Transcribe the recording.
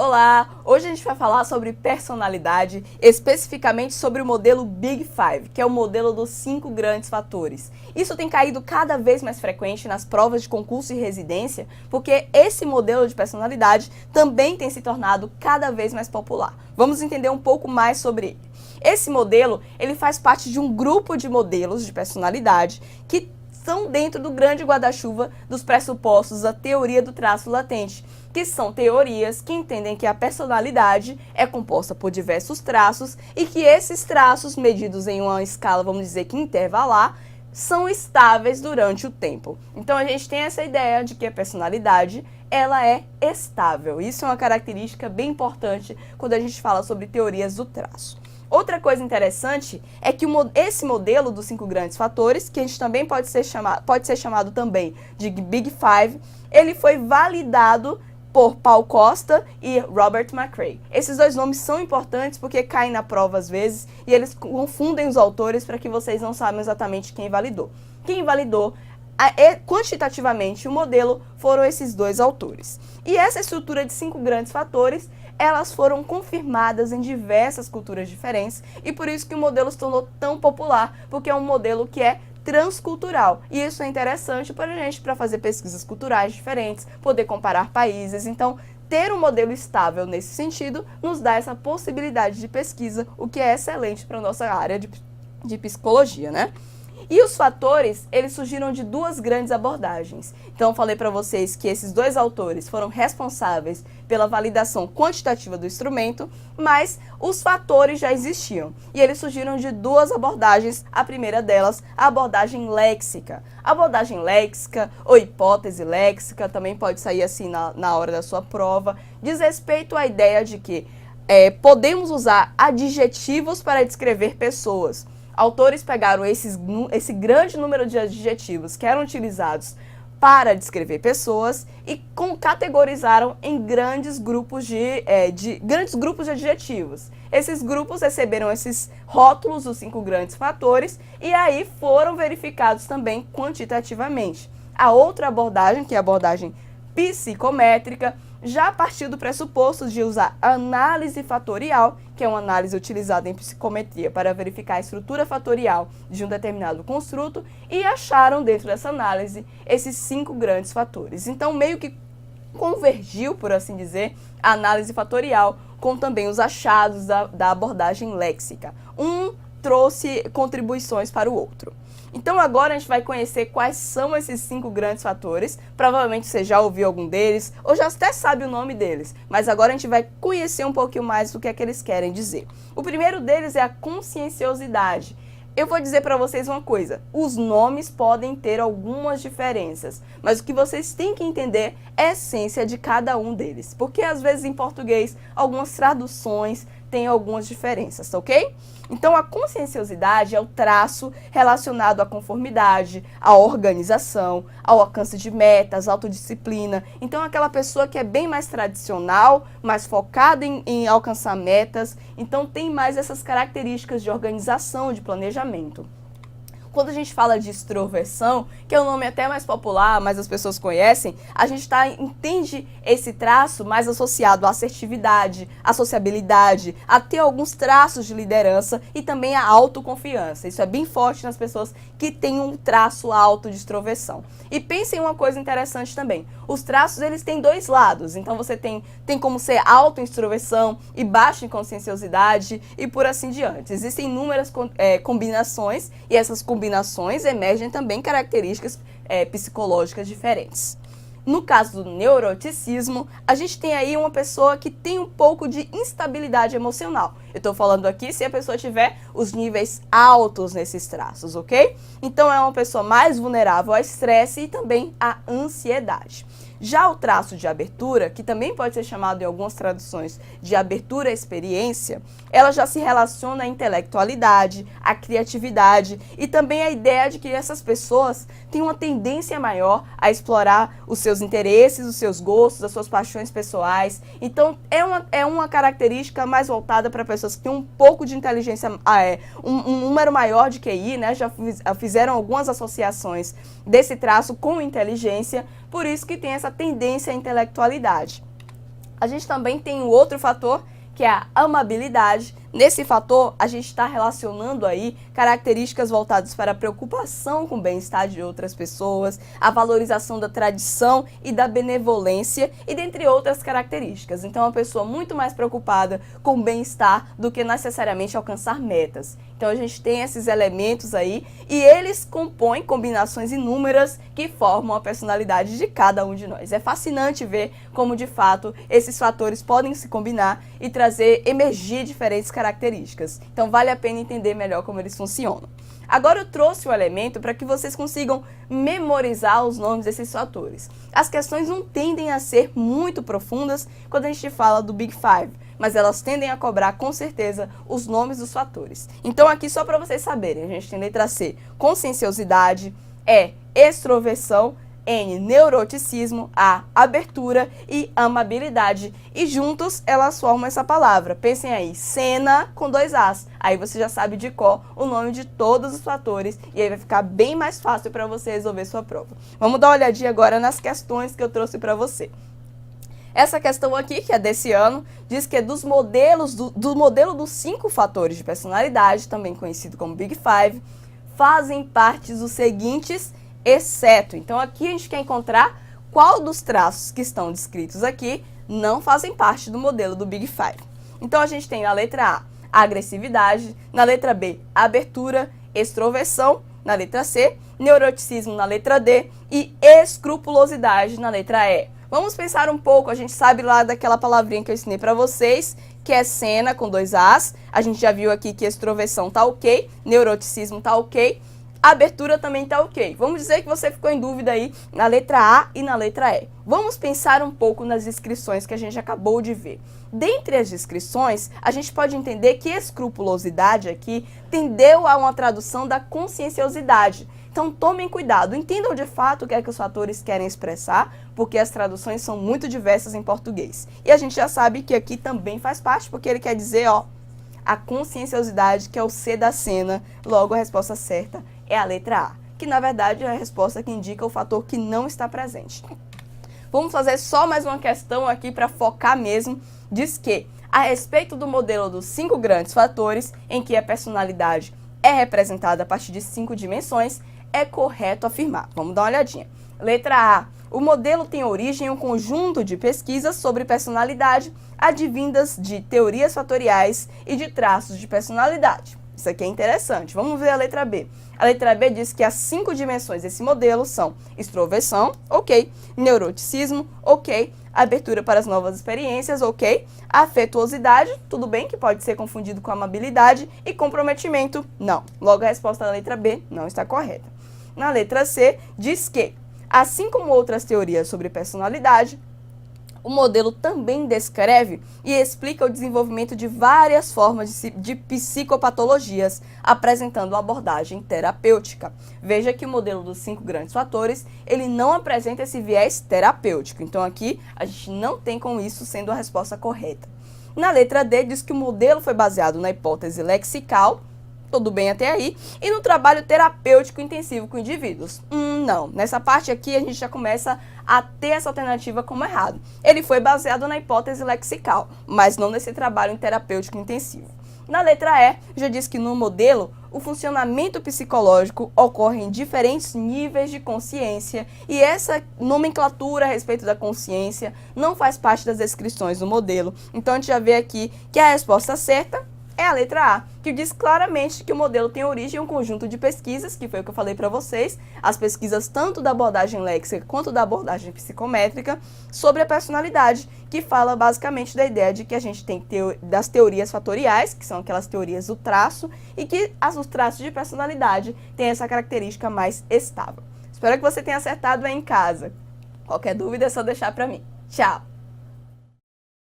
Olá! Hoje a gente vai falar sobre personalidade, especificamente sobre o modelo Big Five, que é o modelo dos 5 grandes fatores. Isso tem caído cada vez mais frequente nas provas de concurso e residência, porque esse modelo de personalidade também tem se tornado cada vez mais popular. Vamos entender um pouco mais sobre ele. Esse modelo, ele faz parte de um grupo de modelos de personalidade que estão dentro do grande guarda-chuva dos pressupostos da teoria do traço latente, que são teorias que entendem que a personalidade é composta por diversos traços e que esses traços, medidos em uma escala, vamos dizer que intervalar, são estáveis durante o tempo. Então a gente tem essa ideia de que a personalidade ela é estável. Isso é uma característica bem importante quando a gente fala sobre teorias do traço. Outra coisa interessante é que esse modelo dos 5 grandes fatores, que a gente também pode ser chamado também de Big Five, ele foi validado por Paul Costa e Robert McCrae. Esses dois nomes são importantes porque caem na prova às vezes e eles confundem os autores para que vocês não saibam exatamente quem validou. Quem validou quantitativamente o modelo foram esses dois autores. E essa estrutura de 5 grandes fatores, elas foram confirmadas em diversas culturas diferentes e por isso que o modelo se tornou tão popular, porque é um modelo que é transcultural. E isso é interessante para a gente, para fazer pesquisas culturais diferentes, poder comparar países. Então, ter um modelo estável nesse sentido nos dá essa possibilidade de pesquisa, o que é excelente para a nossa área de psicologia, né? E os fatores, eles surgiram de 2 grandes abordagens. Então, falei para vocês que esses dois autores foram responsáveis pela validação quantitativa do instrumento, mas os fatores já existiam. E eles surgiram de 2 abordagens. A primeira delas, a abordagem léxica. A abordagem léxica ou hipótese léxica, também pode sair assim na hora da sua prova, diz respeito à ideia de que podemos usar adjetivos para descrever pessoas. Autores pegaram esse grande número de adjetivos que eram utilizados para descrever pessoas e categorizaram em grandes grupos de adjetivos. Esses grupos receberam esses rótulos, os 5 grandes fatores, e aí foram verificados também quantitativamente. A outra abordagem, que é a abordagem psicométrica, já partiu do pressuposto de usar análise fatorial, que é uma análise utilizada em psicometria para verificar a estrutura fatorial de um determinado construto, e acharam dentro dessa análise esses 5 grandes fatores. Então, meio que convergiu, por assim dizer, a análise fatorial com também os achados da abordagem léxica. Um trouxe contribuições para o outro. Então agora a gente vai conhecer quais são esses 5 grandes fatores. Provavelmente você já ouviu algum deles, ou já até sabe o nome deles, mas agora a gente vai conhecer um pouquinho mais do que é que eles querem dizer. O primeiro deles é a conscienciosidade. Eu vou dizer para vocês uma coisa, os nomes podem ter algumas diferenças, mas o que vocês têm que entender é a essência de cada um deles, porque às vezes em português algumas traduções têm algumas diferenças, ok? Então a conscienciosidade é o traço relacionado à conformidade, à organização, ao alcance de metas, autodisciplina. Então aquela pessoa que é bem mais tradicional, mais focada em alcançar metas, então tem mais essas características de organização, de planejamento. Quando a gente fala de extroversão, que é um nome até mais popular, mas as pessoas conhecem, a gente entende esse traço mais associado à assertividade, à sociabilidade, a ter alguns traços de liderança e também à autoconfiança. Isso é bem forte nas pessoas que têm um traço alto de extroversão. E pensem uma coisa interessante também, os traços eles têm 2 lados, então você tem como ser alto em extroversão e baixo em conscienciosidade e por assim diante. Existem inúmeras combinações e essas combinações emergem também características psicológicas diferentes. No caso do neuroticismo, a gente tem aí uma pessoa que tem um pouco de instabilidade emocional. Eu estou falando aqui se a pessoa tiver os níveis altos nesses traços, ok? Então é uma pessoa mais vulnerável ao estresse e também à ansiedade. Já o traço de abertura, que também pode ser chamado em algumas traduções de abertura à experiência, ela já se relaciona à intelectualidade, à criatividade e também à ideia de que essas pessoas têm uma tendência maior a explorar os seus interesses, os seus gostos, as suas paixões pessoais. Então é uma característica mais voltada para pessoas que têm um pouco de inteligência, um número maior de QI, né? Já fizeram algumas associações desse traço com inteligência, por isso que tem essa tendência à intelectualidade. A gente também tem um outro fator, que é a amabilidade. Nesse fator, a gente está relacionando aí características voltadas para a preocupação com o bem-estar de outras pessoas, a valorização da tradição e da benevolência, e dentre outras características. Então, é uma pessoa muito mais preocupada com o bem-estar do que necessariamente alcançar metas. Então, a gente tem esses elementos aí e eles compõem combinações inúmeras que formam a personalidade de cada um de nós. É fascinante ver como, de fato, esses fatores podem se combinar e emergir diferentes características. Então, vale a pena entender melhor como eles funcionam. Agora eu trouxe o elemento para que vocês consigam memorizar os nomes desses fatores. As questões não tendem a ser muito profundas quando a gente fala do Big Five, mas elas tendem a cobrar com certeza os nomes dos fatores. Então aqui só para vocês saberem, a gente tem letra C, conscienciosidade, E, extroversão, N, neuroticismo, A, abertura e amabilidade. E juntos elas formam essa palavra. Pensem aí, cena com 2 As. Aí você já sabe de cor o nome de todos os fatores e aí vai ficar bem mais fácil para você resolver sua prova. Vamos dar uma olhadinha agora nas questões que eu trouxe para você. Essa questão aqui, que é desse ano, diz que é do modelo dos 5 fatores de personalidade, também conhecido como Big Five, fazem parte dos seguintes exceto. Então aqui a gente quer encontrar qual dos traços que estão descritos aqui não fazem parte do modelo do Big Five. Então a gente tem na letra A, agressividade, na letra B, abertura, extroversão, na letra C, neuroticismo na letra D e escrupulosidade na letra E. Vamos pensar um pouco, a gente sabe lá daquela palavrinha que eu ensinei para vocês, que é cena com 2 As, a gente já viu aqui que extroversão tá ok, neuroticismo tá ok, abertura também tá ok. Vamos dizer que você ficou em dúvida aí na letra A e na letra E. Vamos pensar um pouco nas descrições que a gente acabou de ver. Dentre as descrições, a gente pode entender que escrupulosidade aqui tendeu a uma tradução da conscienciosidade. Então tomem cuidado, entendam de fato o que é que os fatores querem expressar, porque as traduções são muito diversas em português. E a gente já sabe que aqui também faz parte, porque ele quer dizer, ó, a conscienciosidade, que é o C da cena, logo a resposta certa é a letra A, que na verdade é a resposta que indica o fator que não está presente. Vamos fazer só mais uma questão aqui para focar mesmo. Diz que, a respeito do modelo dos 5 grandes fatores, em que a personalidade é representada a partir de 5 dimensões, é correto afirmar. Vamos dar uma olhadinha. Letra A. O modelo tem origem em um conjunto de pesquisas sobre personalidade, advindas de teorias fatoriais e de traços de personalidade. Isso aqui é interessante. Vamos ver a letra B. A letra B diz que as 5 dimensões desse modelo são extroversão, ok, neuroticismo, ok, abertura para as novas experiências, ok, afetuosidade, tudo bem, que pode ser confundido com amabilidade, e comprometimento, não. Logo a resposta da letra B não está correta. Na letra C, diz que, assim como outras teorias sobre personalidade, o modelo também descreve e explica o desenvolvimento de várias formas de psicopatologias, apresentando uma abordagem terapêutica. Veja que o modelo dos 5 grandes fatores, ele não apresenta esse viés terapêutico. Então aqui a gente não tem com isso sendo a resposta correta. Na letra D diz que o modelo foi baseado na hipótese lexical, tudo bem até aí, e no trabalho terapêutico intensivo com indivíduos. Não, nessa parte aqui a gente já começa a ter essa alternativa como errado. Ele foi baseado na hipótese lexical, mas não nesse trabalho terapêutico intensivo. Na letra E, já diz que no modelo, o funcionamento psicológico ocorre em diferentes níveis de consciência e essa nomenclatura a respeito da consciência não faz parte das descrições do modelo. Então a gente já vê aqui que a resposta certa é a letra A, que diz claramente que o modelo tem origem em um conjunto de pesquisas, que foi o que eu falei para vocês, as pesquisas tanto da abordagem léxica quanto da abordagem psicométrica, sobre a personalidade, que fala basicamente da ideia de que a gente tem das teorias fatoriais, que são aquelas teorias do traço, e que os traços de personalidade têm essa característica mais estável. Espero que você tenha acertado aí em casa. Qualquer dúvida é só deixar para mim. Tchau!